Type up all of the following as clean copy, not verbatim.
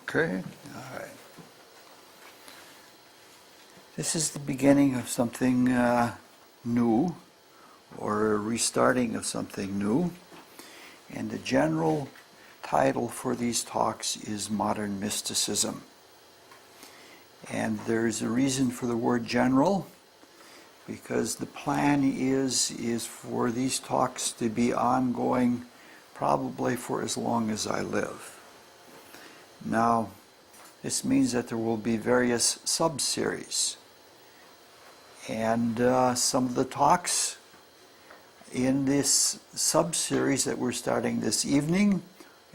Okay, all right. This is the beginning of something new, or a restarting of something new. And the general title for these talks is Modern Mysticism. And there's a reason for the word general, because the plan is for these talks to be ongoing probably for as long as I live. Now, this means that there will be various sub-series. And some of the talks in this sub-series that we're starting this evening,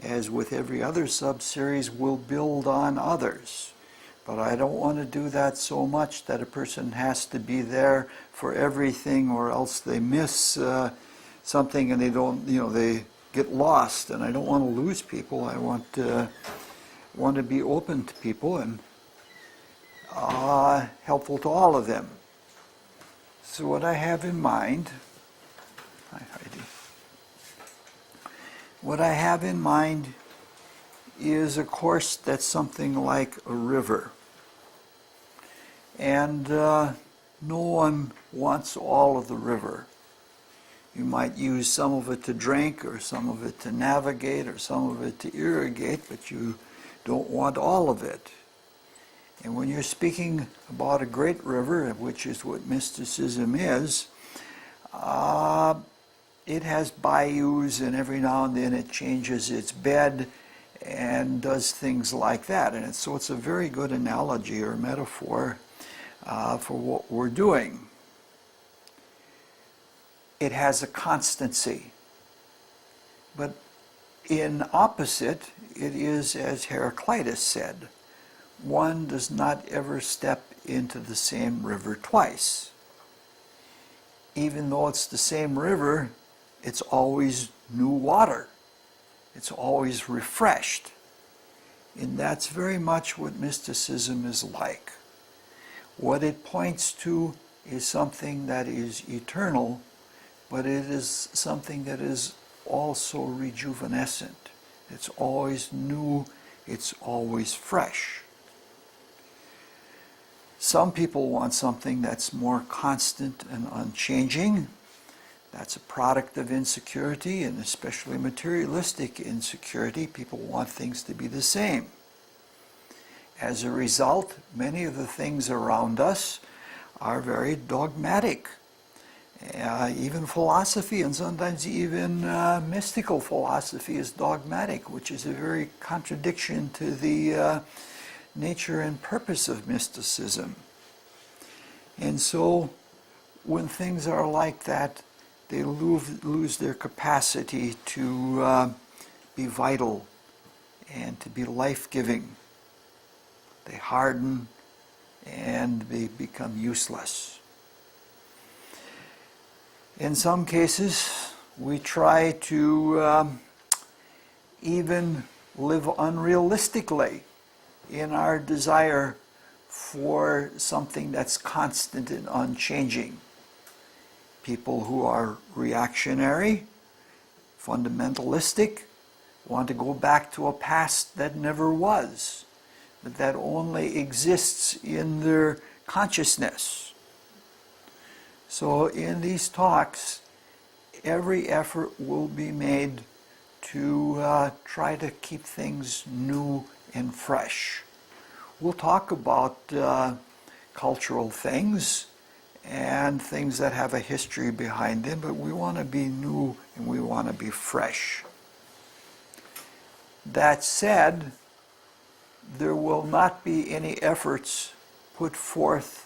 as with every other sub-series, will build on others. But I don't want to do that so much that a person has to be there for everything, or else they miss something and they don't, they get lost. And I don't want to lose people. I want to be open to people and helpful to all of them. So what I have in mind, hi Heidi, what I have in mind is a course that's something like a river. And no one wants all of the river. You might use some of it to drink, or some of it to navigate, or some of it to irrigate, but you don't want all of it. And when you're speaking about a great river, which is what mysticism is, it has bayous, and every now and then it changes its bed and does things like that. And so it's a very good analogy or metaphor for what we're doing. It has a constancy. But in opposite, it is, as Heraclitus said, one does not ever step into the same river twice. Even though it's the same river, it's always new water. It's always refreshed. And that's very much what mysticism is like. What it points to is something that is eternal, but it is something that is also rejuvenescent. It's always new, it's always fresh. Some people want something that's more constant and unchanging. That's a product of insecurity, and especially materialistic insecurity. People want things to be the same. As a result, many of the things around us are very dogmatic. Even philosophy, and sometimes even mystical philosophy, is dogmatic, which is a very contradiction to the nature and purpose of mysticism. And so when things are like that, they lose their capacity to be vital and to be life-giving. They harden and they become useless. In some cases, we try to even live unrealistically in our desire for something that's constant and unchanging. People who are reactionary, fundamentalistic, want to go back to a past that never was, but that only exists in their consciousness. So in these talks, every effort will be made to try to keep things new and fresh. We'll talk about cultural things and things that have a history behind them, but we want to be new and we want to be fresh. That said, there will not be any efforts put forth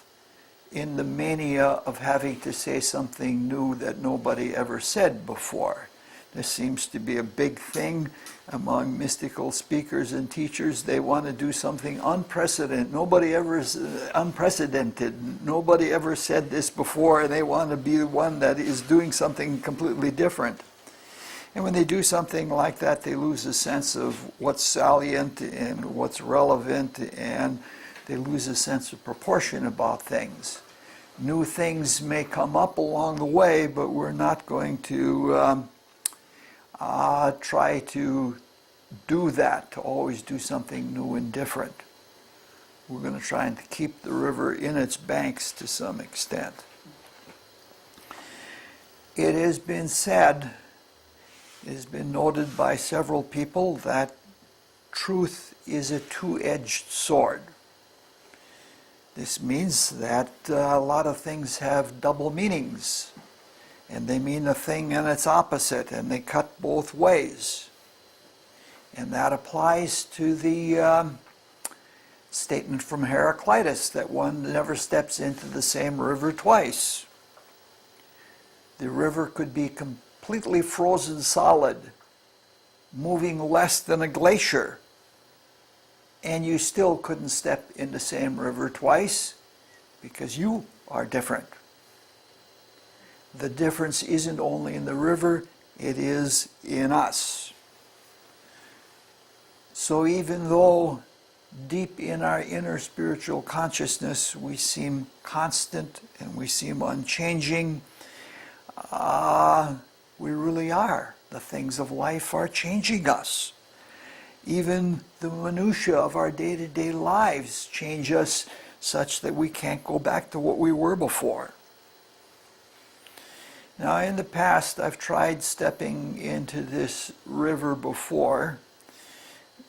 in the mania of having to say something new that nobody ever said before. This seems to be a big thing among mystical speakers and teachers. They want to do something unprecedented. Nobody ever said this before, and they want to be the one that is doing something completely different. And when they do something like that, they lose a sense of what's salient and what's relevant, and they lose a sense of proportion about things. New things may come up along the way, but we're not going to try to do that, to always do something new and different. We're going to try and keep the river in its banks to some extent. It has been said, it has been noted by several people that truth is a two-edged sword. This means that a lot of things have double meanings, and they mean a thing and its opposite, and they cut both ways. And that applies to the statement from Heraclitus that one never steps into the same river twice. The river could be completely frozen solid, moving less than a glacier, and you still couldn't step in the same river twice because you are different. The difference isn't only in the river, it is in us. So even though deep in our inner spiritual consciousness we seem constant and we seem unchanging, we really are. The things of life are changing us. Even the minutiae of our day-to-day lives change us such that we can't go back to what we were before. Now, in the past, I've tried stepping into this river before,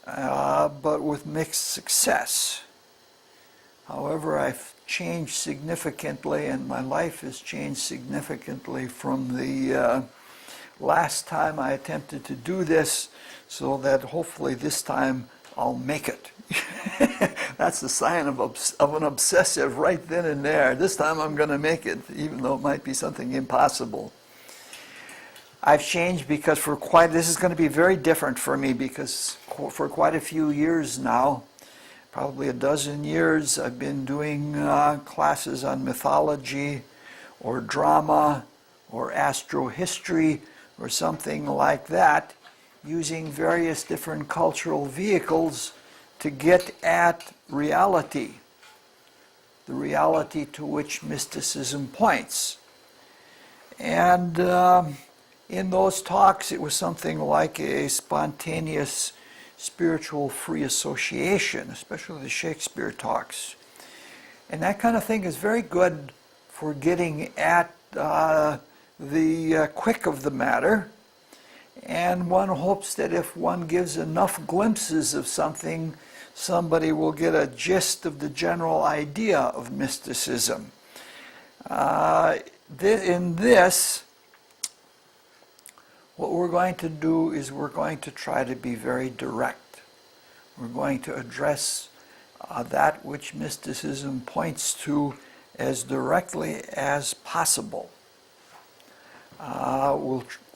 but with mixed success. However, I've changed significantly, and my life has changed significantly from the last time I attempted to do this, so that hopefully this time I'll make it. That's the sign of an obsessive right then and there. This time I'm going to make it, even though it might be something impossible. I've changed because this is going to be very different for me, because for quite a few years now, probably a dozen years, I've been doing classes on mythology or drama or astrohistory or something like that, using various different cultural vehicles to get at reality, the reality to which mysticism points. And in those talks, it was something like a spontaneous spiritual free association, especially the Shakespeare talks. And that kind of thing is very good for getting at the quick of the matter. And one hopes that if one gives enough glimpses of something, somebody will get a gist of the general idea of mysticism. In this, what we're going to do is we're going to try to be very direct. We're going to address that which mysticism points to as directly as possible.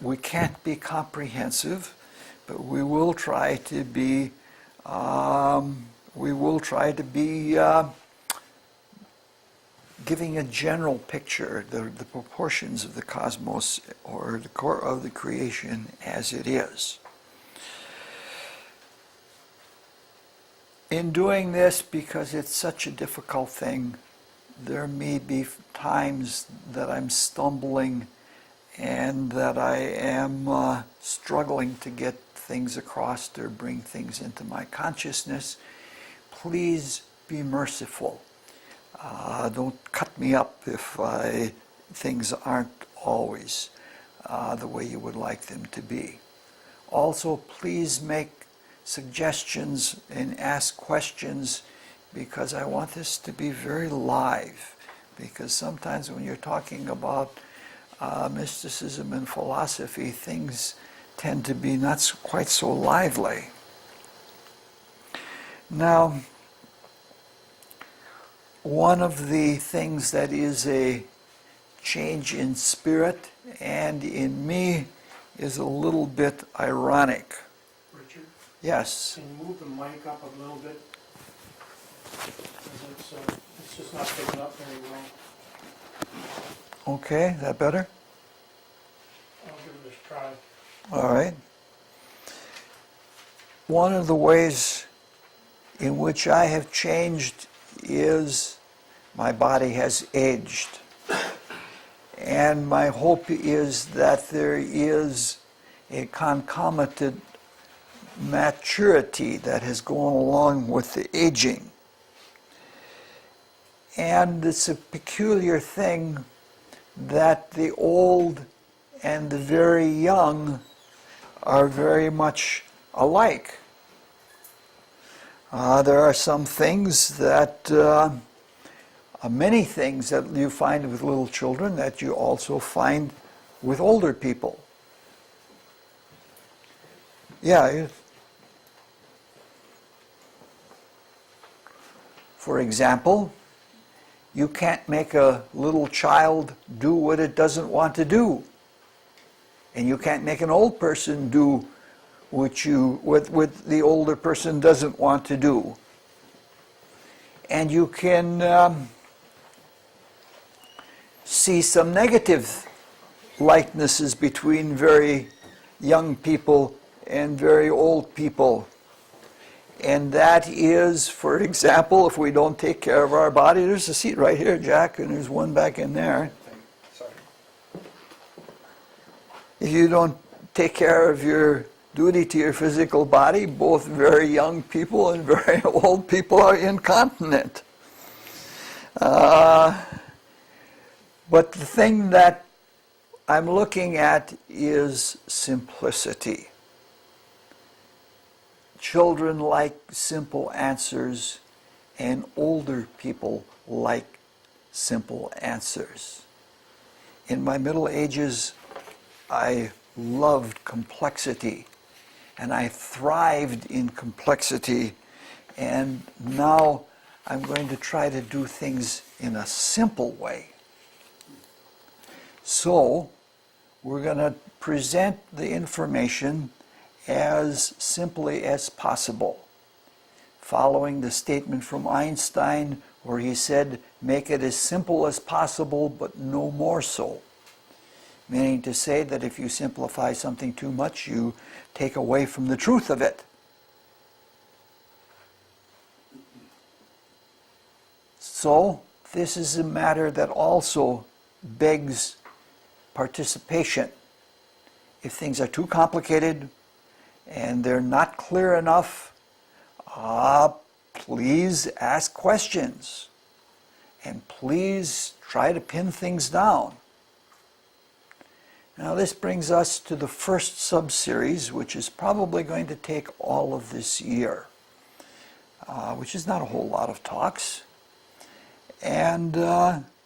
We can't be comprehensive, but we will try to be giving a general picture, the proportions of the cosmos or the core of the creation as it is. In doing this, because it's such a difficult thing, there may be times that I'm stumbling and that I am struggling to get things across or bring things into my consciousness. Please be merciful. Don't cut me up if things aren't always the way you would like them to be. Also, please make suggestions and ask questions, because I want this to be very live. Because sometimes when you're talking about mysticism and philosophy, things tend to be not quite so lively. Now, one of the things that is a change in spirit and in me is a little bit ironic. Richard? Yes. Can you move the mic up a little bit? It's just not picking up very well. Okay, that better? I'll give it a try. All right. One of the ways in which I have changed is my body has aged. And my hope is that there is a concomitant maturity that has gone along with the aging. And it's a peculiar thing that the old and the very young are very much alike. There are some things that, many things that you find with little children that you also find with older people. Yeah. For example, you can't make a little child do what it doesn't want to do. And you can't make an old person do what the older person doesn't want to do. And you can see some negative likenesses between very young people and very old people. And that is, for example, if we don't take care of our body, there's a seat right here, Jack, and there's one back in there. Sorry. If you don't take care of your duty to your physical body, both very young people and very old people are incontinent. But the thing that I'm looking at is simplicity. Children like simple answers, and older people like simple answers. In my Middle Ages, I loved complexity, and I thrived in complexity, and now I'm going to try to do things in a simple way. So, we're going to present the information as simply as possible, following the statement from Einstein where he said, make it as simple as possible, but no more so. Meaning to say that if you simplify something too much, you take away from the truth of it. So, this is a matter that also begs participation. If things are too complicated and they're not clear enough, please ask questions. And please try to pin things down. Now this brings us to the first sub-series, which is probably going to take all of this year, which is not a whole lot of talks, and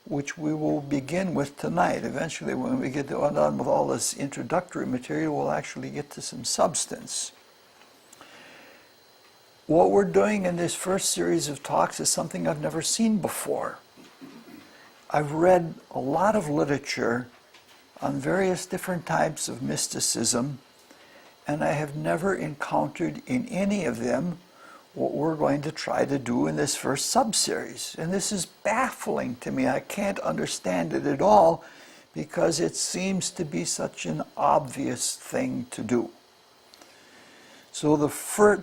which we will begin with tonight. Eventually, when we get done with all this introductory material, we'll actually get to some substance. What we're doing in this first series of talks is something I've never seen before. I've read a lot of literature on various different types of mysticism, and I have never encountered in any of them what we're going to try to do in this first sub-series. And this is baffling to me. I can't understand it at all because it seems to be such an obvious thing to do. So the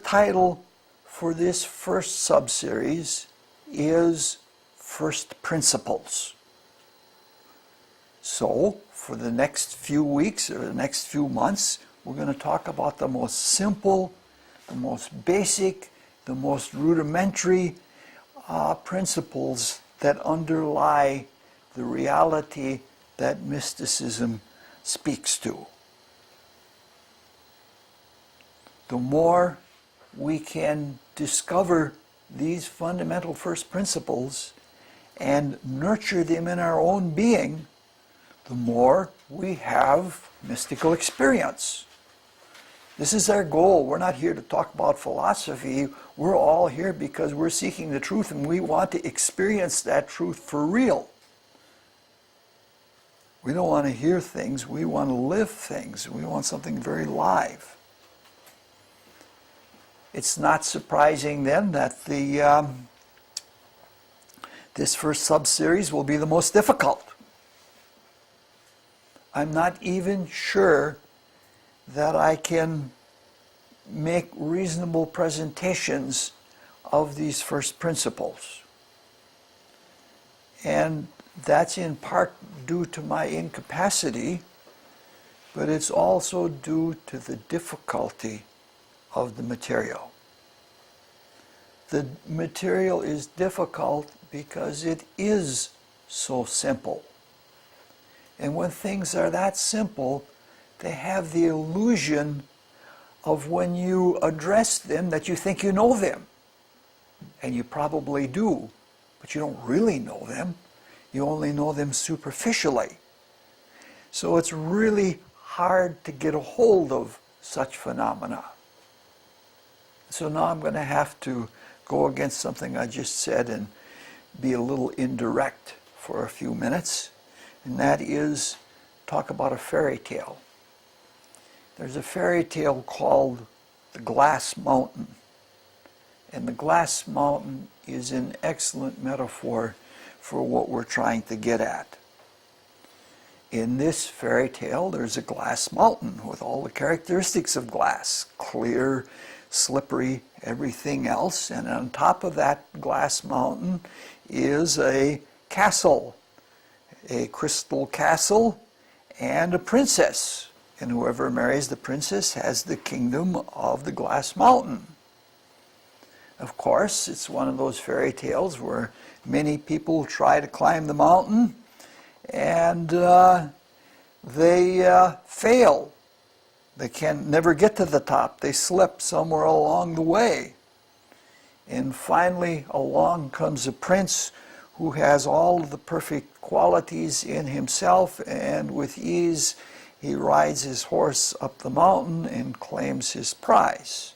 title for this first sub-series is First Principles. So for the next few weeks or the next few months, we're going to talk about the most simple, the most basic, the most rudimentary principles that underlie the reality that mysticism speaks to. The more we can discover these fundamental first principles and nurture them in our own being, the more we have mystical experience. This is our goal. We're not here to talk about philosophy. We're all here because we're seeking the truth and we want to experience that truth for real. We don't want to hear things. We want to live things. We want something very live. It's not surprising then that this first sub-series will be the most difficult. I'm not even sure that I can make reasonable presentations of these first principles. And that's in part due to my incapacity, but it's also due to the difficulty of the material. The material is difficult because it is so simple. And when things are that simple, they have the illusion of when you address them that you think you know them. And you probably do, but you don't really know them. You only know them superficially. So it's really hard to get a hold of such phenomena. So now I'm going to have to go against something I just said and be a little indirect for a few minutes, and that is talk about a fairy tale. There's a fairy tale called The Glass Mountain. And the glass mountain is an excellent metaphor for what we're trying to get at. In this fairy tale, there's a glass mountain with all the characteristics of glass, clear, slippery, everything else. And on top of that glass mountain is a castle, a crystal castle, and a princess. And whoever marries the princess has the kingdom of the glass mountain. Of course, it's one of those fairy tales where many people try to climb the mountain and they fail. They can never get to the top. They slip somewhere along the way. And finally, along comes a prince who has all of the perfect qualities in himself, and with ease he rides his horse up the mountain and claims his prize.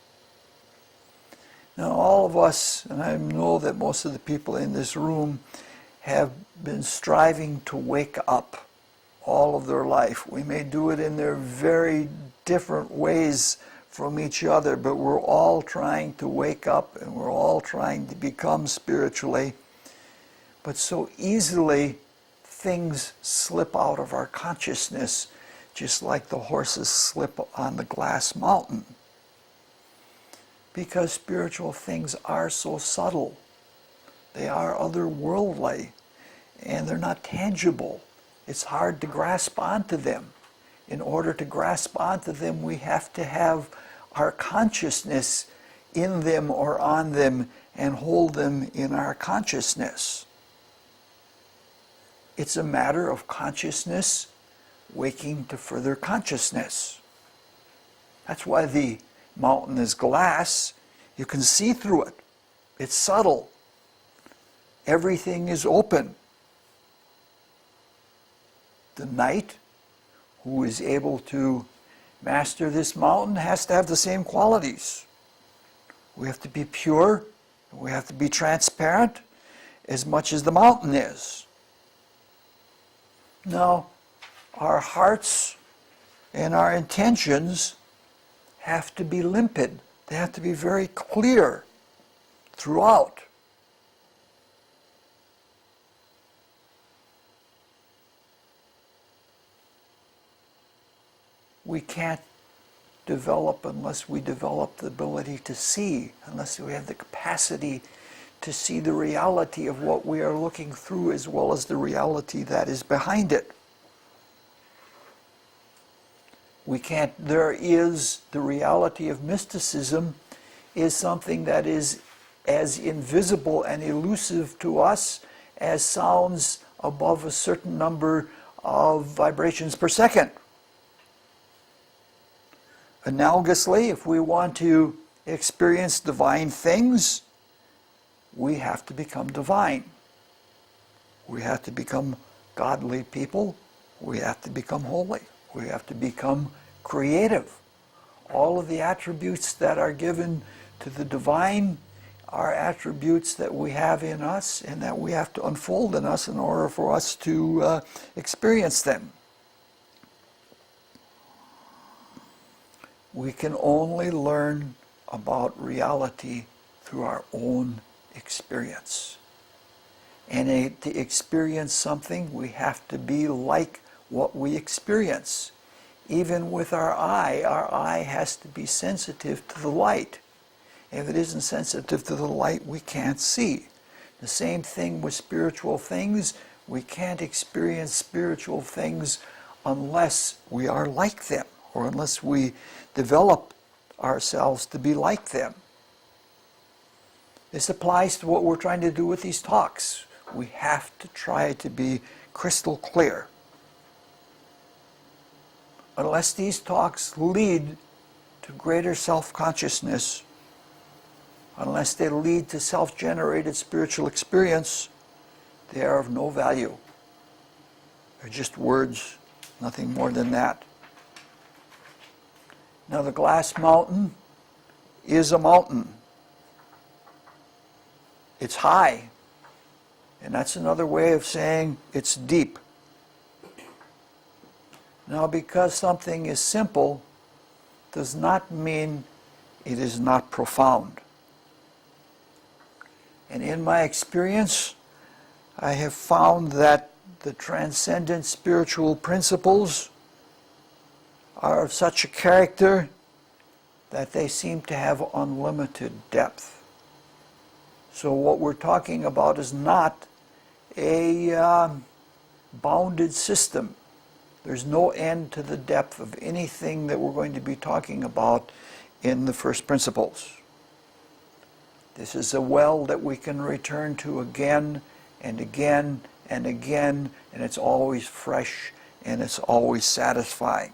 Now, all of us, and I know that most of the people in this room, have been striving to wake up all of their life. We may do it in their very different ways from each other, but we're all trying to wake up and we're all trying to become spiritually. But so easily things slip out of our consciousness, just like the horses slip on the glass mountain. Because spiritual things are so subtle. They are otherworldly, and they're not tangible. It's hard to grasp onto them. In order to grasp onto them, we have to have our consciousness in them or on them and hold them in our consciousness. It's a matter of consciousness waking to further consciousness. That's why the mountain is glass. You can see through it. It's subtle. Everything is open. The knight who is able to master this mountain has to have the same qualities. We have to be pure. We have to be transparent as much as the mountain is. Now, our hearts and our intentions have to be limpid. They have to be very clear throughout. We can't develop unless we develop the ability to see, unless we have the capacity to see the reality of what we are looking through as well as the reality that is behind it. There is the reality of mysticism is something that is as invisible and elusive to us as sounds above a certain number of vibrations per second. Analogously, if we want to experience divine things, we have to become divine. We have to become godly people. We have to become holy. We have to become creative. All of the attributes that are given to the divine are attributes that we have in us and that we have to unfold in us in order for us to experience them. We can only learn about reality through our own experience. And to experience something, we have to be like what we experience. Even with our eye has to be sensitive to the light. If it isn't sensitive to the light, we can't see. The same thing with spiritual things. We can't experience spiritual things unless we are like them, or unless we develop ourselves to be like them. This applies to what we're trying to do with these talks. We have to try to be crystal clear. Unless these talks lead to greater self-consciousness, unless they lead to self-generated spiritual experience, they are of no value. They're just words, nothing more than that. Now the glass mountain is a mountain. It's high. And that's another way of saying it's deep. Now because something is simple does not mean it is not profound. And in my experience, I have found that the transcendent spiritual principles are of such a character that they seem to have unlimited depth. So what we're talking about is not a bounded system. There's no end to the depth of anything that we're going to be talking about in the first principles. This is a well that we can return to again and again and again, and it's always fresh and it's always satisfying.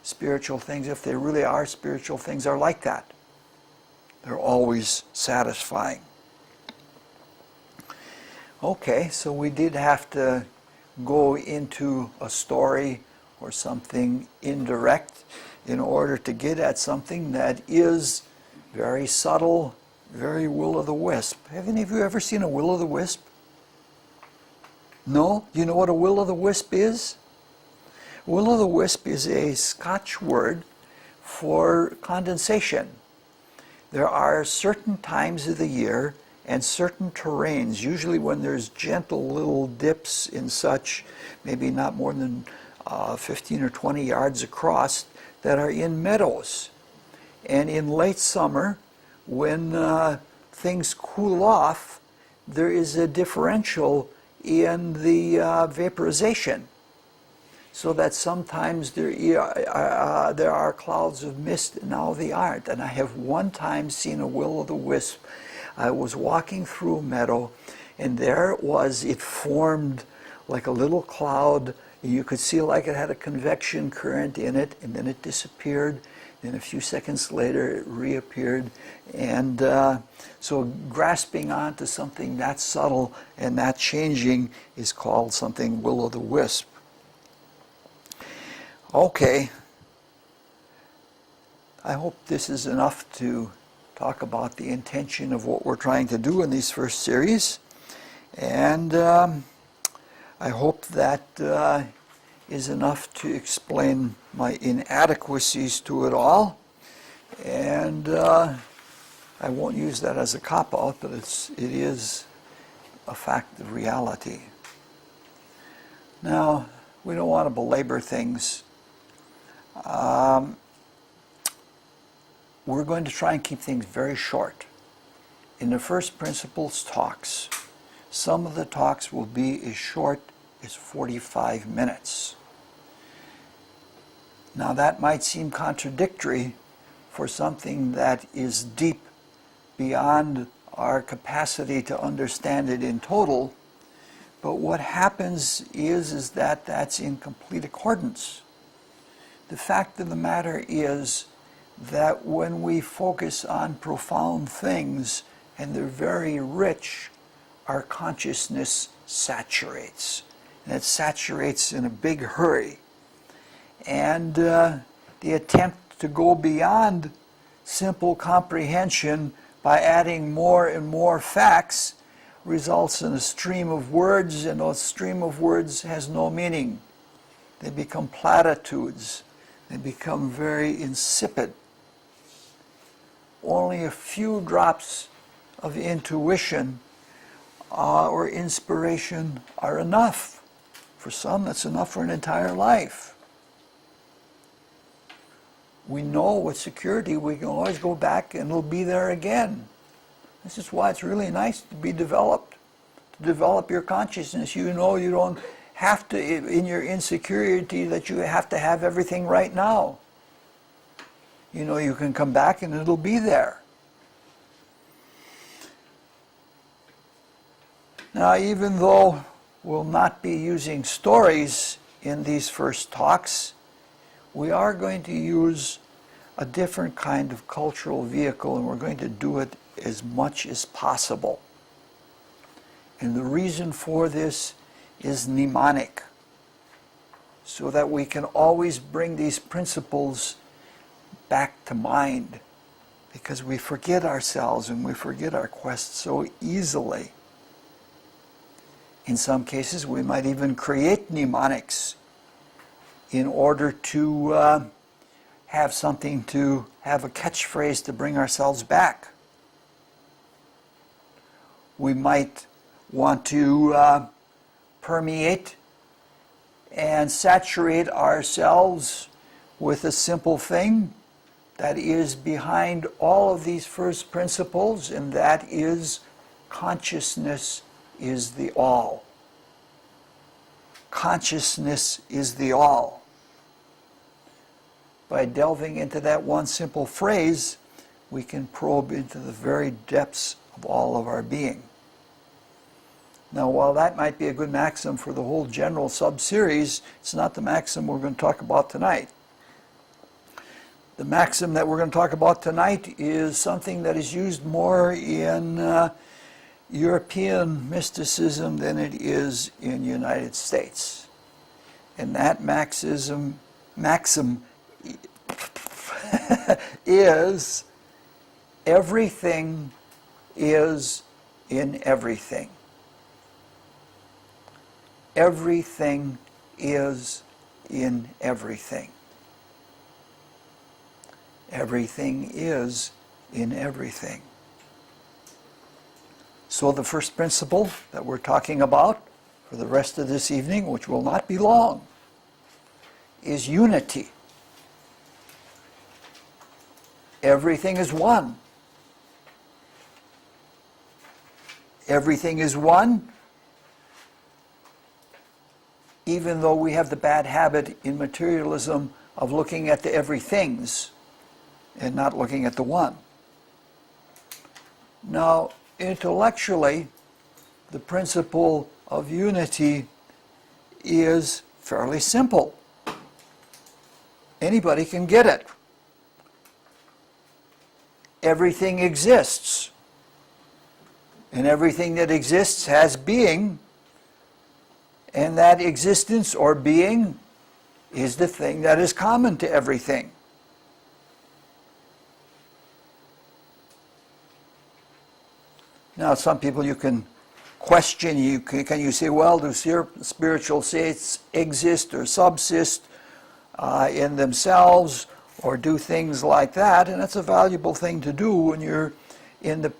Spiritual things, if they really are spiritual things, are like that. They're always satisfying. Okay, so we did have to go into a story or something indirect in order to get at something that is very subtle, very will-o'-the-wisp. Have any of you ever seen a will-o'-the-wisp? No? You know what a will-o'-the-wisp is? Will-o'-the-wisp is a Scotch word for condensation. There are certain times of the year and certain terrains, usually when there's gentle little dips in such, maybe not more than 15 or 20 yards across, that are in meadows. And in late summer, when things cool off, there is a differential in the vaporization. So that sometimes there are clouds of mist, and now they aren't. And I have one time seen a will-o'-the-wisp. I was walking through a meadow, and there it was. It formed like a little cloud. You could see like it had a convection current in it, and then it disappeared. Then a few seconds later, it reappeared. And so grasping onto something that subtle and that changing is called something will-o'-the-wisp. Okay. I hope this is enough to talk about the intention of what we're trying to do in these first series. And I hope that is enough to explain my inadequacies to it all. And I won't use that as a cop-out, but it is a fact of reality. Now, we don't want to belabor things. We're going to try and keep things very short. In the first principles talks, some of the talks will be as short as 45 minutes. Now that might seem contradictory for something that is deep beyond our capacity to understand it in total, but what happens is that that's in complete accordance. The fact of the matter is that when we focus on profound things and they're very rich, our consciousness saturates. And it saturates in a big hurry. And the attempt to go beyond simple comprehension by adding more and more facts results in a stream of words, and a stream of words has no meaning. They become platitudes. They become very insipid. Only a few drops of intuition or inspiration are enough. For some, that's enough for an entire life. We know with security we can always go back and it'll be there again. This is why it's really nice to be developed, to develop your consciousness. You know you don't have to, in your insecurity, that you have to have everything right now. you know, you can come back and it'll be there. Now, even though we'll not be using stories in these first talks, we are going to use a different kind of cultural vehicle, and we're going to do it as much as possible. And the reason for this is mnemonic, so that we can always bring these principles back to mind, because we forget ourselves and we forget our quest so easily. In some cases, we might even create mnemonics in order to have something to have a catchphrase to bring ourselves back. We might want to permeate and saturate ourselves with a simple thing that is behind all of these first principles, and that is consciousness is the all. Consciousness is the all. By delving into that one simple phrase, we can probe into the very depths of all of our being. Now, while that might be a good maxim for the whole general sub-series, it's not the maxim we're going to talk about tonight. The maxim that we're going to talk about tonight is something that is used more in European mysticism than it is in the United States. And that maxim is everything is in everything. Everything is in everything. Everything is in everything. So the first principle that we're talking about for the rest of this evening, which will not be long, is unity. Everything is one. Everything is one, even though we have the bad habit in materialism of looking at the everythings and not looking at the one. Now, intellectually, the principle of unity is fairly simple. Anybody can get it. Everything exists, and everything that exists has being, and that existence or being is the thing that is common to everything. Now, some people you can question, can you say, well, do spiritual states exist or subsist in themselves, or do things like that? And that's a valuable thing to do when you're in the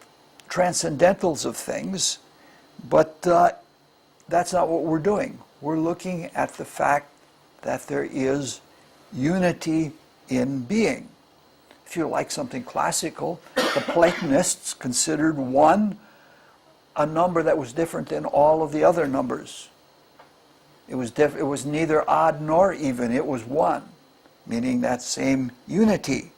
transcendentals of things, but that's not what we're doing. We're looking at the fact that there is unity in being. If you like something classical, the Platonists considered one a number that was different than all of the other numbers. It was neither odd nor even, it was one, meaning that same unity.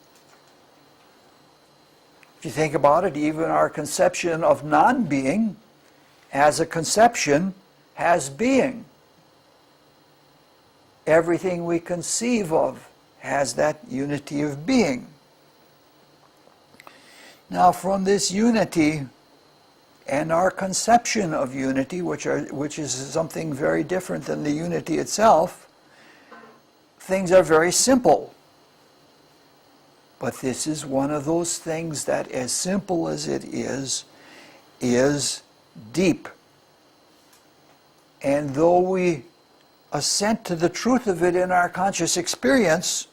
If you think about it, even our conception of non-being as a conception has being. Everything we conceive of has that unity of being. Now, from this unity and our conception of unity, which is something very different than the unity itself, things are very simple. But this is one of those things that, as simple as it is deep. And though we assent to the truth of it in our conscious experience,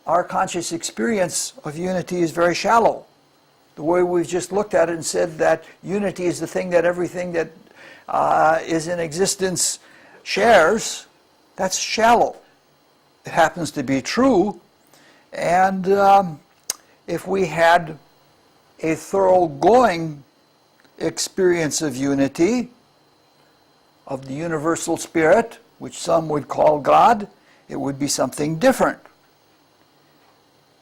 our conscious experience of unity is very shallow. The way we've just looked at it and said that unity is the thing that everything that is in existence shares, that's shallow. It happens to be true, and if we had a thoroughgoing experience of unity, of the universal spirit, which some would call God, it would be something different.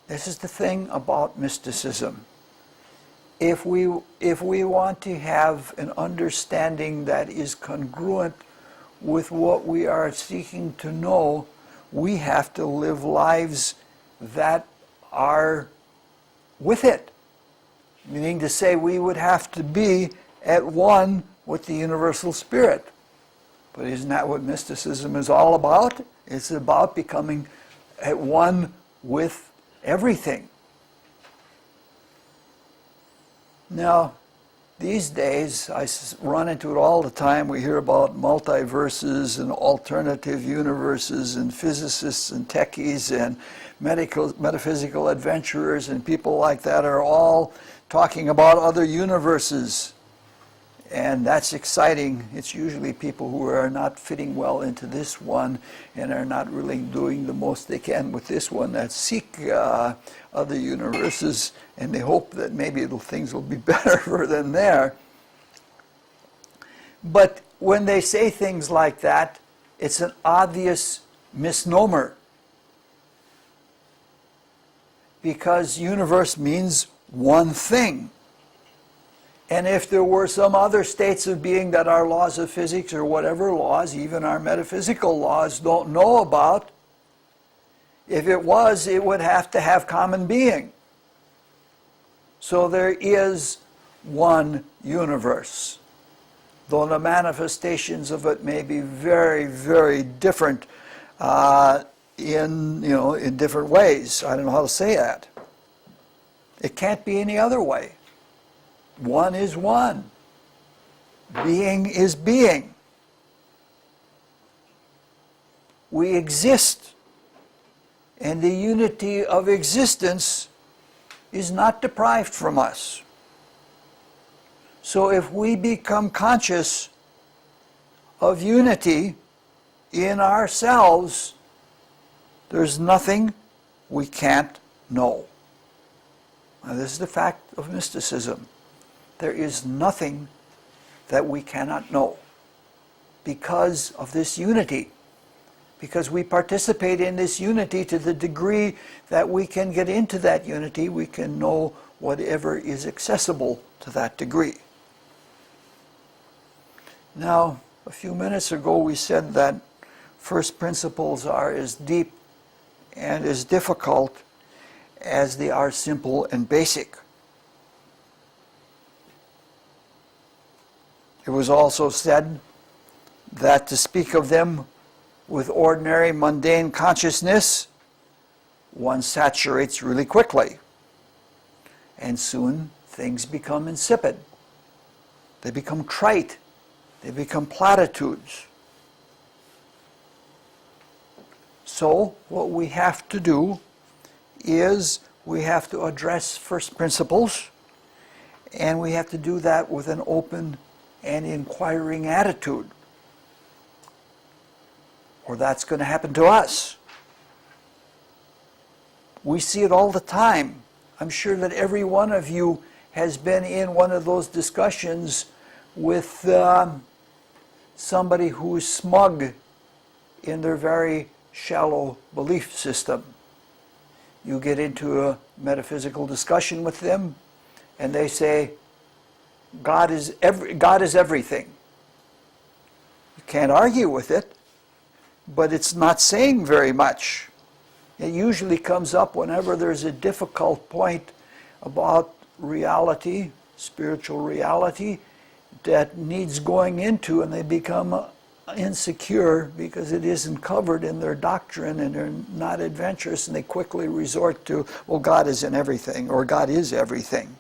This is the thing about mysticism. If we want to have an understanding that is congruent with what we are seeking to know, we have to live lives that are with it. Meaning to say, we would have to be at one with the universal spirit. But isn't that what mysticism is all about? It's about becoming at one with everything. Now, these days, I run into it all the time. We hear about multiverses and alternative universes and physicists and techies and metaphysical adventurers and people like that are all talking about other universes. And that's exciting. It's usually people who are not fitting well into this one and are not really doing the most they can with this one, that seek other universes, and they hope that maybe things will be better for them there. But when they say things like that, it's an obvious misnomer. Because universe means one thing. And if there were some other states of being that our laws of physics or whatever laws, even our metaphysical laws, don't know about, if it was, it would have to have common being. So there is one universe, though the manifestations of it may be very, very different in different ways. I don't know how to say that. It can't be any other way. One is one. Being is being. We exist, and the unity of existence is not deprived from us. So if we become conscious of unity in ourselves, there's nothing we can't know. Now, this is the fact of mysticism. There is nothing that we cannot know because of this unity. Because we participate in this unity to the degree that we can get into that unity, we can know whatever is accessible to that degree. Now, a few minutes ago we said that first principles are as deep and as difficult as they are simple and basic. It was also said that to speak of them with ordinary mundane consciousness, one saturates really quickly. And soon things become insipid. They become trite. They become platitudes. So what we have to do is we have to address first principles, and we have to do that with an open and inquiring attitude, or that's going to happen to us. We see it all the time. I'm sure that every one of you has been in one of those discussions with somebody who is smug in their very shallow belief system. You get into a metaphysical discussion with them, and they say, God is everything. You can't argue with it, but it's not saying very much. It usually comes up whenever there's a difficult point about reality, spiritual reality, that needs going into, and they become insecure because it isn't covered in their doctrine and they're not adventurous, and they quickly resort to, well, God is in everything, or God is everything.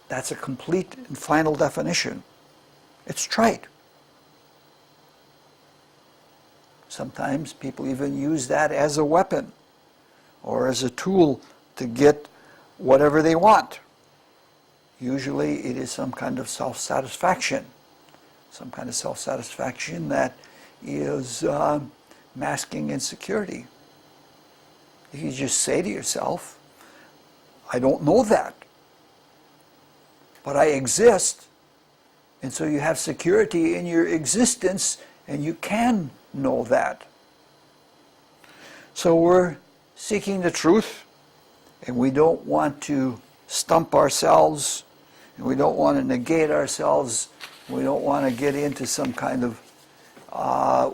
That's a complete and final definition. It's trite. Sometimes people even use that as a weapon or as a tool to get whatever they want. Usually it is some kind of self-satisfaction. Some kind of self-satisfaction that is masking insecurity. If you just say to yourself, I don't know that, but I exist, and so you have security in your existence, and you can know that. So we're seeking the truth, and we don't want to stump ourselves, and we don't want to negate ourselves, we don't want to get into some kind of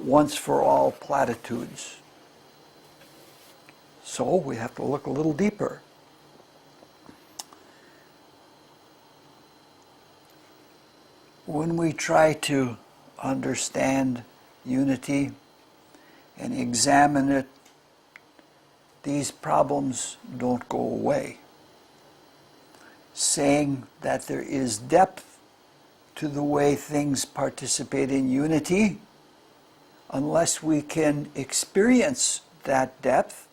once-for-all platitudes. So we have to look a little deeper. When we try to understand unity and examine it, these problems don't go away. Saying that there is depth to the way things participate in unity, unless we can experience that depth,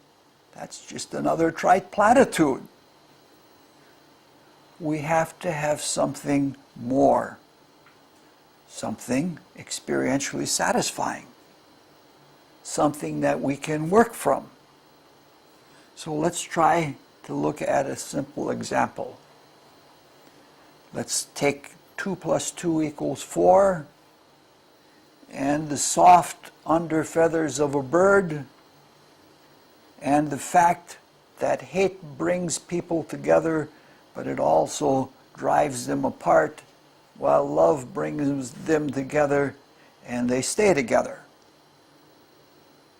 that's just another trite platitude. We have to have something more, something experientially satisfying, something that we can work from. So let's try to look at a simple example. Let's take 2 + 2 = 4, and the soft under feathers of a bird, and the fact that hate brings people together, but it also drives them apart, while love brings them together and they stay together.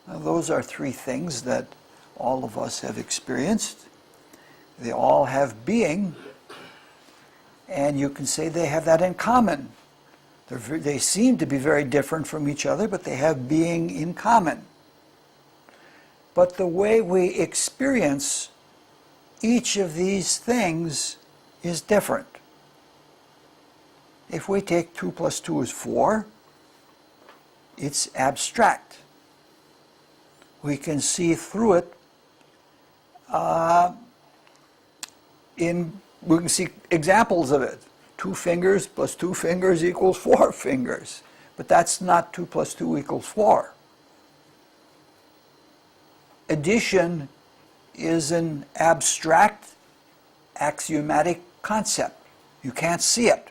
Now, those are three things that all of us have experienced. They all have being, and you can say they have that in common. They seem to be very different from each other, but they have being in common. But the way we experience each of these things is different. If we take 2 + 2 = 4, it's abstract. We can see through it we can see examples of it. 2 fingers + 2 fingers = 4 fingers. But that's not 2 + 2 = 4. Addition is an abstract, axiomatic concept. You can't see it.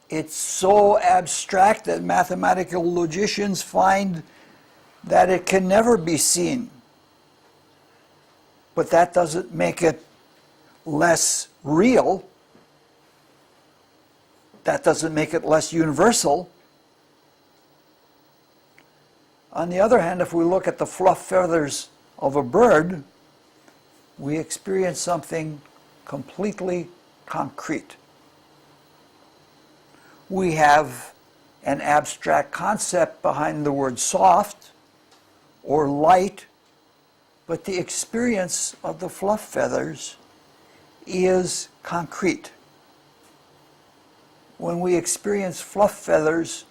It's so abstract that mathematical logicians find that it can never be seen. But that doesn't make it less real. That doesn't make it less universal. On the other hand, if we look at the fluff feathers of a bird, we experience something completely concrete. We have an abstract concept behind the word soft or light, but the experience of the fluff feathers is concrete. When we experience fluff feathers,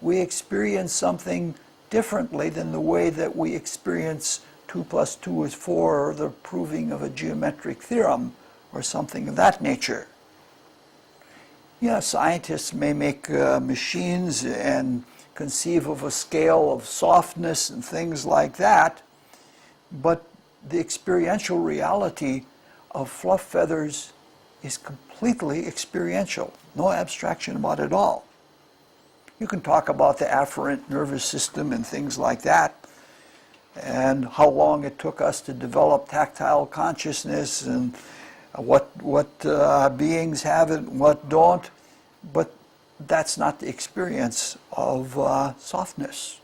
we experience something differently than the way that we experience 2 + 2 = 4, or the proving of a geometric theorem, or something of that nature. Yeah, scientists may make machines and conceive of a scale of softness and things like that, but the experiential reality of fluff feathers is completely experiential. No abstraction about it at all. You can talk about the afferent nervous system and things like that, and how long it took us to develop tactile consciousness, and what beings have it and what don't, but that's not the experience of softness.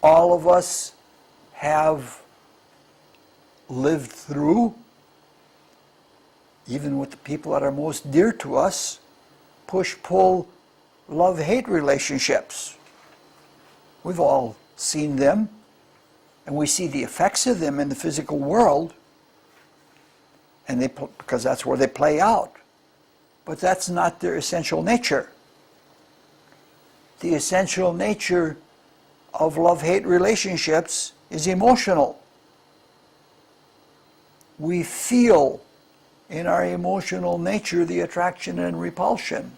All of us have lived through, even with the people that are most dear to us, push-pull, love-hate relationships. We've all seen them, and we see the effects of them in the physical world, and because that's where they play out. But that's not their essential nature. The essential nature of love-hate relationships is emotional. We feel in our emotional nature the attraction and repulsion.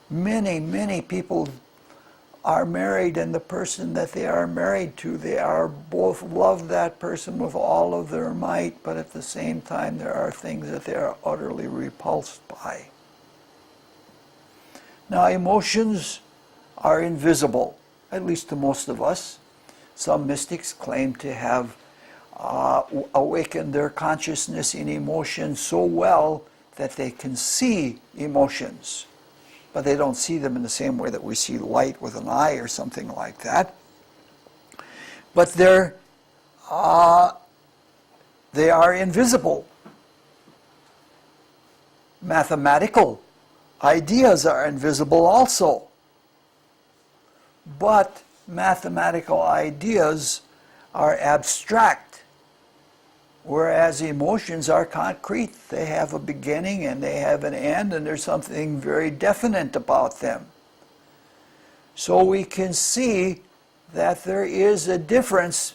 Many, many people are married, and the person that they are married to, they are both love that person with all of their might, but at the same time there are things that they are utterly repulsed by. Now, emotions are invisible. at least to most of us. Some mystics claim to have awakened their consciousness in emotion so well that they can see emotions, but they don't see them in the same way that we see light with an eye or something like that. But they are invisible. Mathematical ideas are invisible also. But mathematical ideas are abstract, whereas emotions are concrete. They have a beginning and they have an end, and there's something very definite about them. So we can see that there is a difference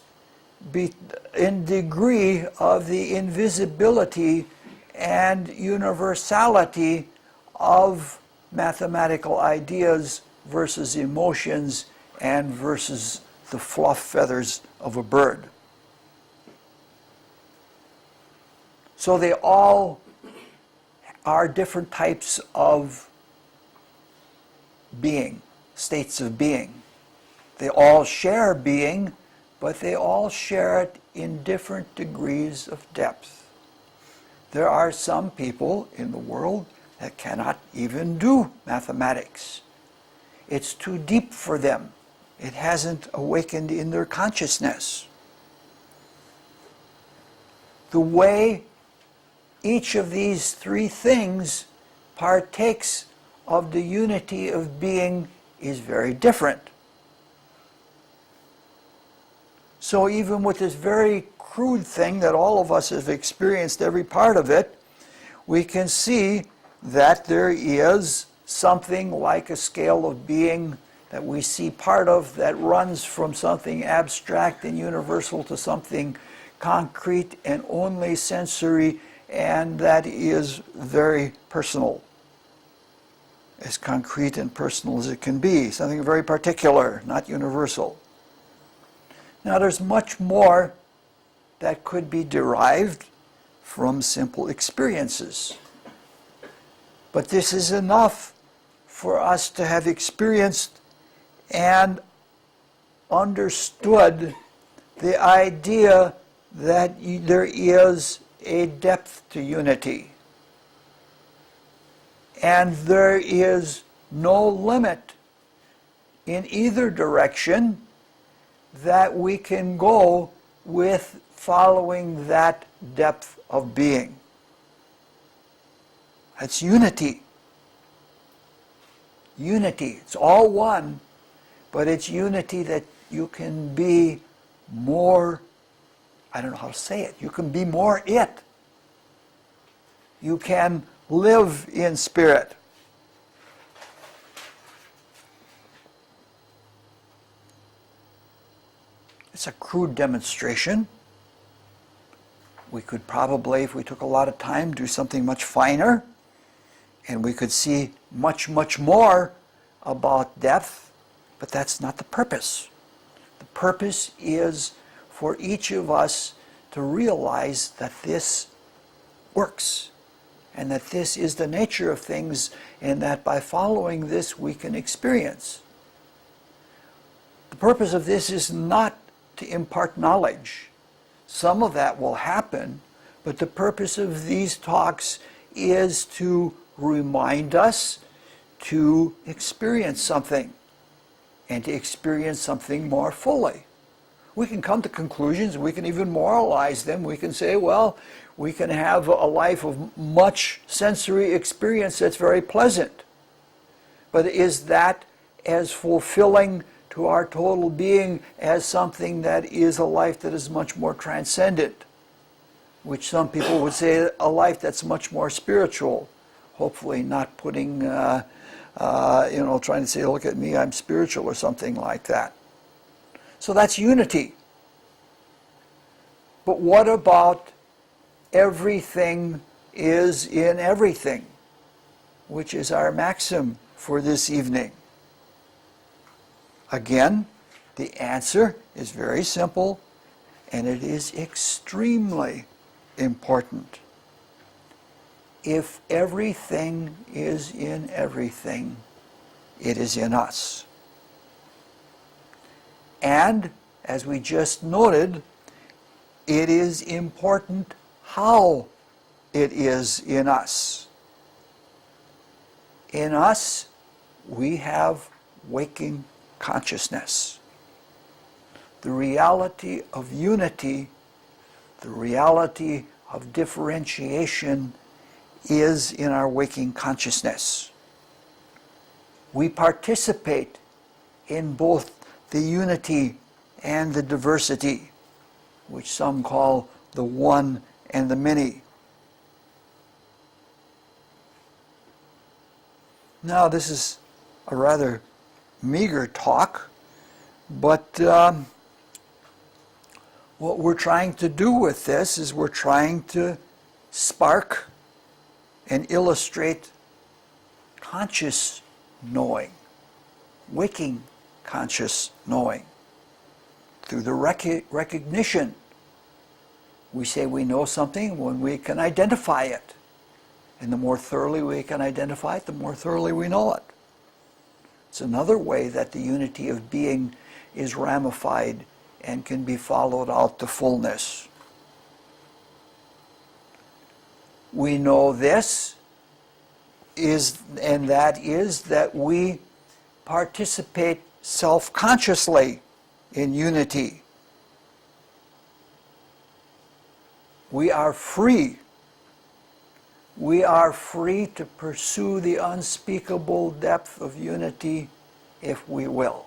in degree of the invisibility and universality of mathematical ideas versus emotions and versus the fluff feathers of a bird. So they all are different types of being, states of being. They all share being, but they all share it in different degrees of depth. There are some people in the world that cannot even do mathematics. It's too deep for them. It hasn't awakened in their consciousness. The way each of these three things partakes of the unity of being is very different. So even with this very crude thing that all of us have experienced, every part of it, we can see that there is something like a scale of being that we see part of that runs from something abstract and universal to something concrete and only sensory, and that is very personal. As concrete and personal as it can be, something very particular, not universal. Now there's much more that could be derived from simple experiences. But this is enough for us to have experienced and understood the idea that there is a depth to unity. And there is no limit in either direction that we can go with following that depth of being. That's unity. Unity. It's all one, but it's unity that you can be more, I don't know how to say it, you can be more it. You can live in spirit. It's a crude demonstration. We could probably, if we took a lot of time, do something much finer, and we could see much, much more about depth, but that's not the purpose. The purpose is for each of us to realize that this works, and that this is the nature of things, and that by following this we can experience. The purpose of this is not to impart knowledge. Some of that will happen, but the purpose of these talks is to remind us to experience something, and to experience something more fully. We can come to conclusions, we can even moralize them. We can say, well, we can have a life of much sensory experience that's very pleasant. But is that as fulfilling to our total being as something that is a life that is much more transcendent? Which some people would say a life that's much more spiritual. Hopefully not putting, trying to say, look at me, I'm spiritual or something like that. So that's unity. But what about everything is in everything, which is our maxim for this evening? Again, the answer is very simple, and it is extremely important. If everything is in everything, it is in us. And, as we just noted, it is important how it is in us. In us, we have waking consciousness. The reality of unity, the reality of differentiation is in our waking consciousness. We participate in both the unity and the diversity, which some call the one and the many. Now, this is a rather meager talk, but what we're trying to do with this is we're trying to spark and illustrate conscious knowing, waking conscious knowing, through the recognition. We say we know something when we can identify it. And the more thoroughly we can identify it, the more thoroughly we know it. It's another way that the unity of being is ramified and can be followed out to fullness. We know this and that is that we participate self-consciously in unity. We are free. We are free to pursue the unspeakable depth of unity if we will.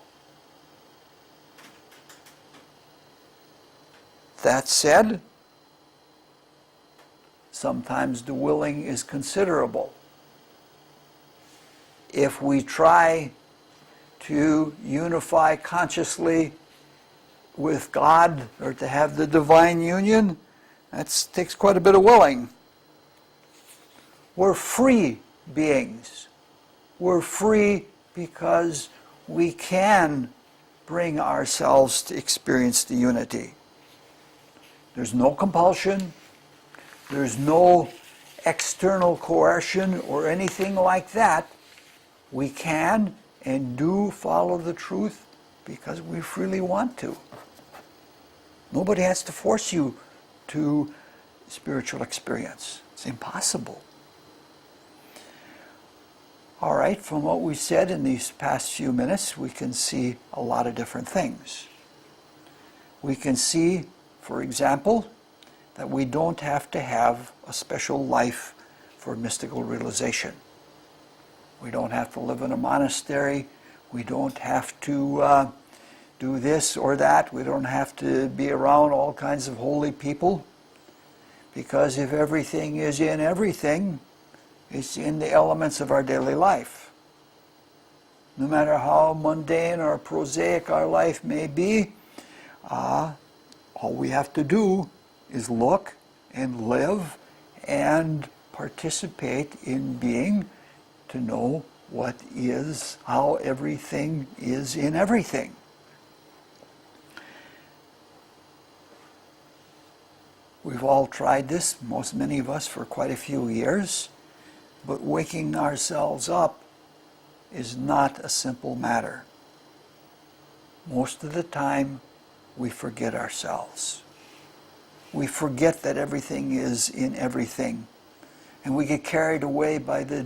That said, sometimes the willing is considerable. If we try to unify consciously with God or to have the divine union, that takes quite a bit of willing. We're free beings. We're free because we can bring ourselves to experience the unity. There's no compulsion. There's no external coercion or anything like that. We can and do follow the truth because we freely want to. Nobody has to force you to spiritual experience. It's impossible. All right, from what we said in these past few minutes, we can see a lot of different things. We can see, for example, that we don't have to have a special life for mystical realization. We don't have to live in a monastery. We don't have to do this or that. We don't have to be around all kinds of holy people. Because if everything is in everything, it's in the elements of our daily life. No matter how mundane or prosaic our life may be, all we have to do is look and live and participate in being to know what is, how everything is in everything. We've all tried this, many of us, for quite a few years, but waking ourselves up is not a simple matter. Most of the time, we forget ourselves. We forget that everything is in everything. And we get carried away by the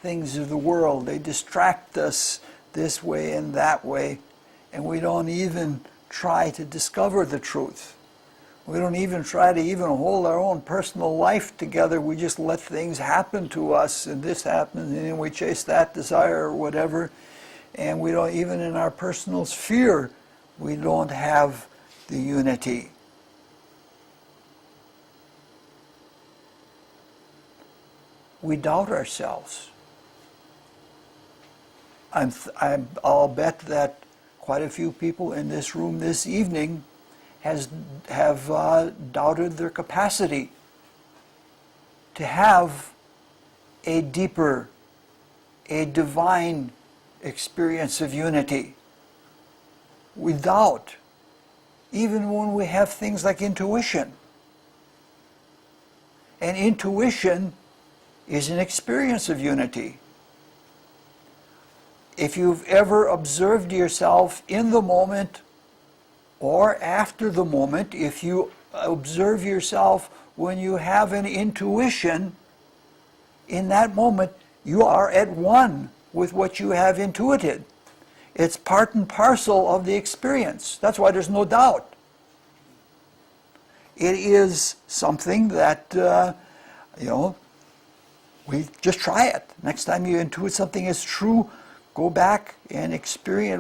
things of the world. They distract us this way and that way, and we don't even try to discover the truth. We don't even try to even hold our own personal life together. We just let things happen to us, and this happens, and then we chase that desire or whatever. And we don't, even in our personal sphere, we don't have the unity. We doubt ourselves. I'll bet that quite a few people in this room this evening have doubted their capacity to have a deeper, a divine experience of unity. We doubt, even when we have things like intuition. And intuition is an experience of unity. if you've ever observed yourself in the moment or after the moment, if you observe yourself when you have an intuition, in that moment you are at one with what you have intuited. It's part and parcel of the experience. That's why there's no doubt. It is something that, we just try it. Next time you intuit something is true, go back and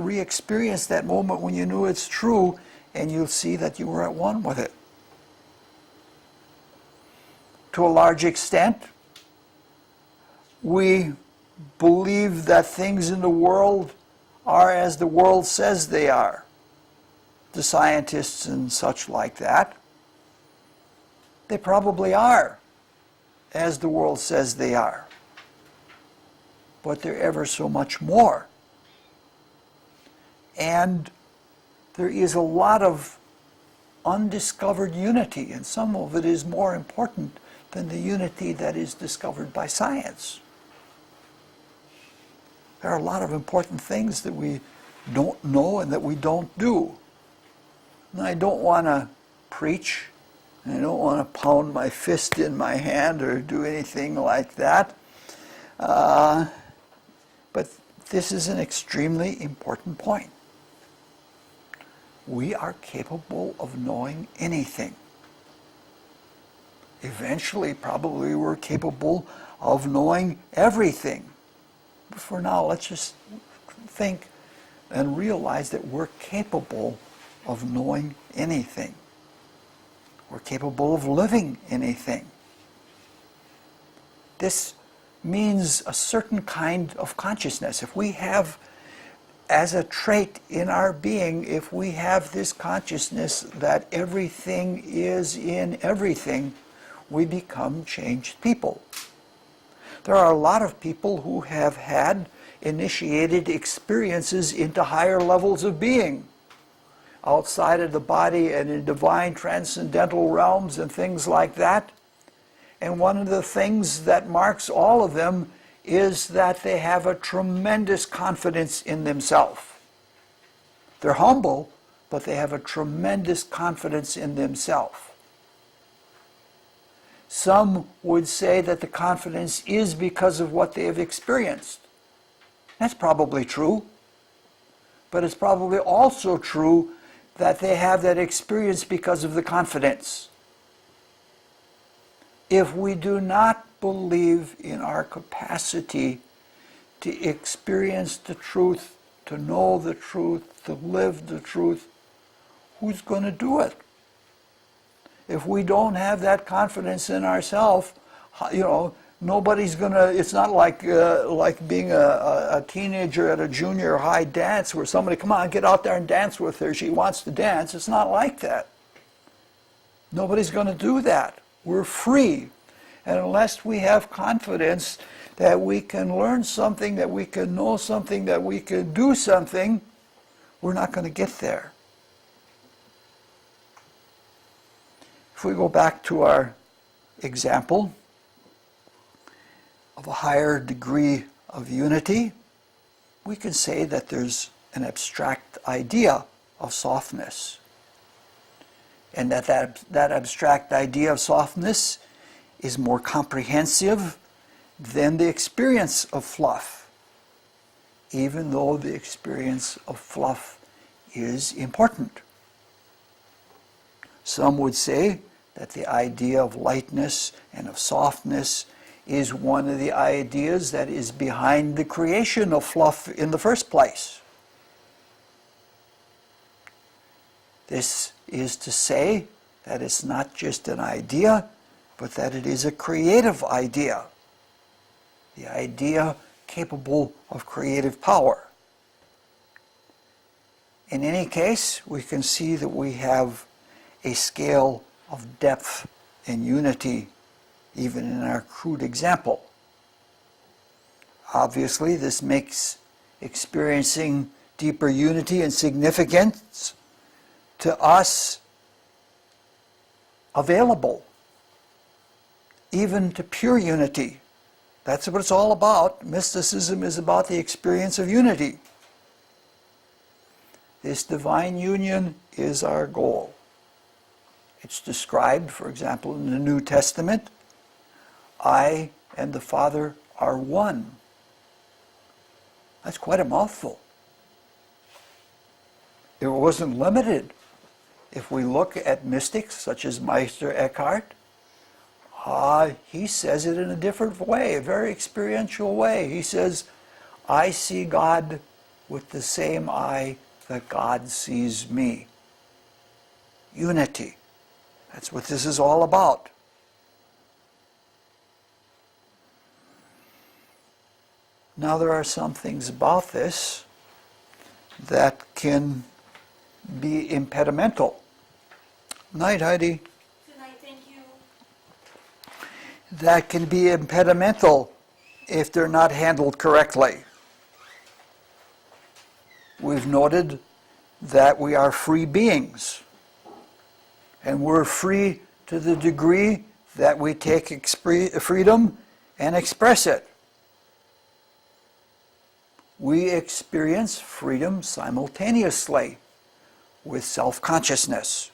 re-experience that moment when you knew it's true, and you'll see that you were at one with it. To a large extent, we believe that things in the world are as the world says they are. The scientists and such like that, they probably are as the world says they are. But they're ever so much more. And there is a lot of undiscovered unity, and some of it is more important than the unity that is discovered by science. There are a lot of important things that we don't know and that we don't do. And I don't want to preach. I don't want to pound my fist in my hand or do anything like that. But this is an extremely important point. We are capable of knowing anything. Eventually, probably we're capable of knowing everything. But for now, let's just think and realize that we're capable of knowing anything. We're capable of living anything. This means a certain kind of consciousness. If we have, as a trait in our being, if we have this consciousness that everything is in everything, we become changed people. There are a lot of people who have had initiated experiences into higher levels of being, outside of the body and in divine transcendental realms and things like that. And one of the things that marks all of them is that they have a tremendous confidence in themselves. They're humble, but they have a tremendous confidence in themselves. Some would say that the confidence is because of what they have experienced. That's probably true. But it's probably also true that they have that experience because of the confidence. If we do not believe in our capacity to experience the truth, to know the truth, to live the truth, who's going to do it? If we don't have that confidence in ourselves, nobody's going to, it's not like being a teenager at a junior high dance where somebody, come on, get out there and dance with her, she wants to dance. It's not like that. Nobody's going to do that. We're free. And unless we have confidence that we can learn something, that we can know something, that we can do something, we're not going to get there. If we go back to our example of a higher degree of unity, we can say that there's an abstract idea of softness. And that abstract idea of softness is more comprehensive than the experience of fluff, even though the experience of fluff is important. Some would say that the idea of lightness and of softness is one of the ideas that is behind the creation of fluff in the first place. This is to say that it's not just an idea, but that it is a creative idea. The idea capable of creative power. In any case, we can see that we have a scale of depth and unity even in our crude example. Obviously, this makes experiencing deeper unity and significance to us available, even to pure unity That's what it's all about. Mysticism is about the experience of unity. This divine union is our goal. It's described, for example, in the New Testament. I and the Father are one. That's quite a mouthful. It wasn't limited. If we look at mystics such as Meister Eckhart, he says it in a different way, a very experiential way. He says, I see God with the same eye that God sees me. Unity. That's what this is all about. Now there are some things about this that can be impedimental. Night, Heidi. Good night, thank you. That can be impedimental if they're not handled correctly. We've noted that we are free beings. And we're free to the degree that we take freedom and express it. We experience freedom simultaneously with self-consciousness.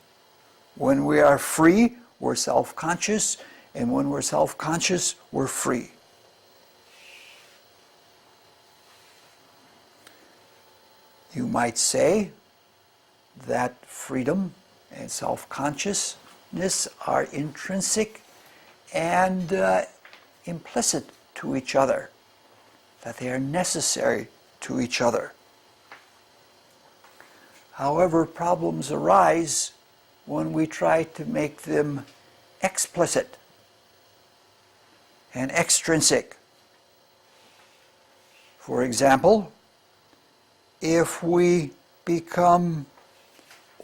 When we are free, we're self-conscious, and when we're self-conscious, we're free. You might say that freedom and self-consciousness are intrinsic and implicit to each other, that they are necessary to each other. However, problems arise when we try to make them explicit and extrinsic. For example, if we become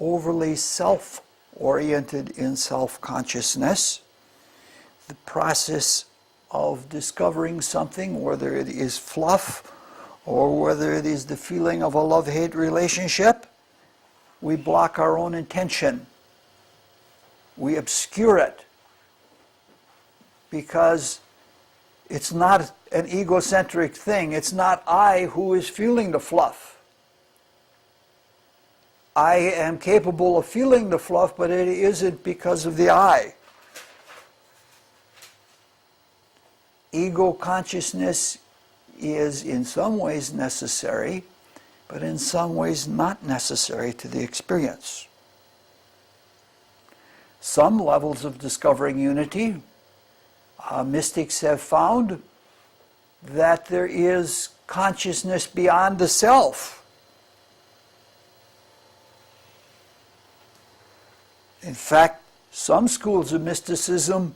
overly self-oriented in self-consciousness, the process of discovering something, whether it is fluff or whether it is the feeling of a love-hate relationship, we block our own intention. We obscure it because it's not an egocentric thing. It's not I who is feeling the fluff. I am capable of feeling the fluff, but it isn't because of the I. Ego consciousness is in some ways necessary, but in some ways not necessary to the experience. Some levels of discovering unity, mystics have found that there is consciousness beyond the self. In fact, some schools of mysticism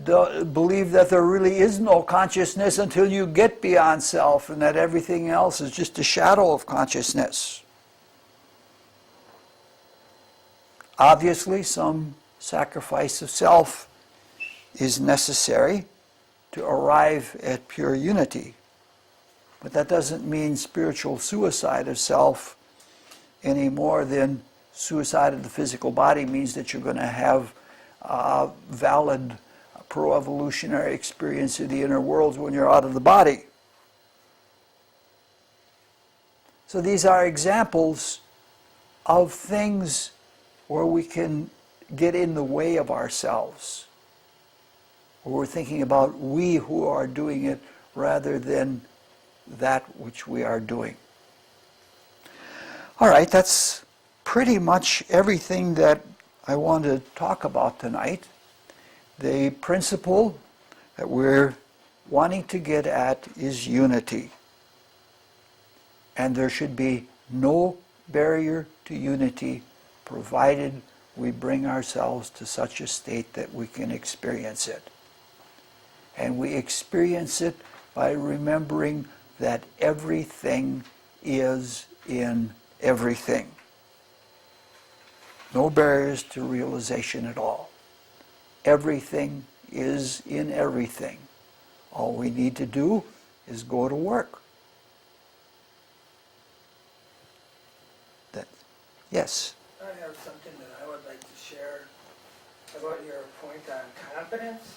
believe that there really is no consciousness until you get beyond self, and that everything else is just a shadow of consciousness. Obviously, some sacrifice of self is necessary to arrive at pure unity. But that doesn't mean spiritual suicide of self any more than suicide of the physical body means that you're going to have a valid pro-evolutionary experience of the inner worlds when you're out of the body. So these are examples of things where we can get in the way of ourselves, where we're thinking about we who are doing it rather than that which we are doing. All right, that's pretty much everything that I want to talk about tonight. The principle that we're wanting to get at is unity. And there should be no barrier to unity provided we bring ourselves to such a state that we can experience it. And we experience it by remembering that everything is in everything. No barriers to realization at all. Everything is in everything. All we need to do is go to work. Yes? I have something that I would like to share about your point on competence.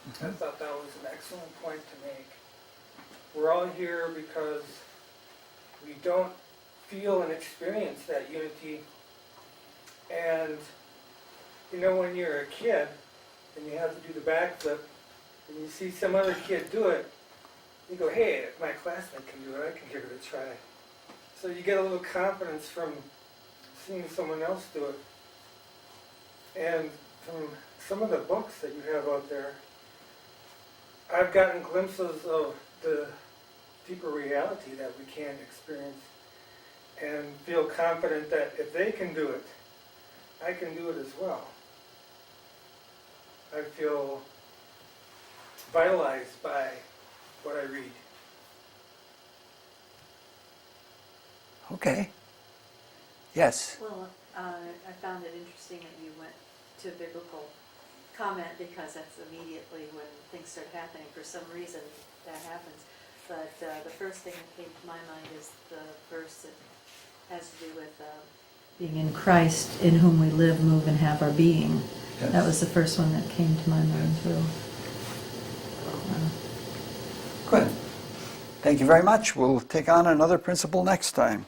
I thought that was an excellent point to make. We're all here because we don't feel and experience that unity. And you know, when you're a kid and you have to do the backflip and you see some other kid do it, you go, hey, if my classmate can do it, I can give it a try. So you get a little confidence from seeing someone else do it. And from some of the books that you have out there, I've gotten glimpses of the deeper reality that we can experience and feel confident that if they can do it, I can do it as well. I feel vitalized by what I read. Okay. Yes. Well, I found it interesting that you went to biblical comment because that's immediately when things start happening. For some reason, that happens. But the first thing that came to my mind is the verse that has to do with being in Christ, in whom we live, move, and have our being. Yes. That was the first one that came to my mind, too. Good. Thank you very much. We'll take on another principle next time.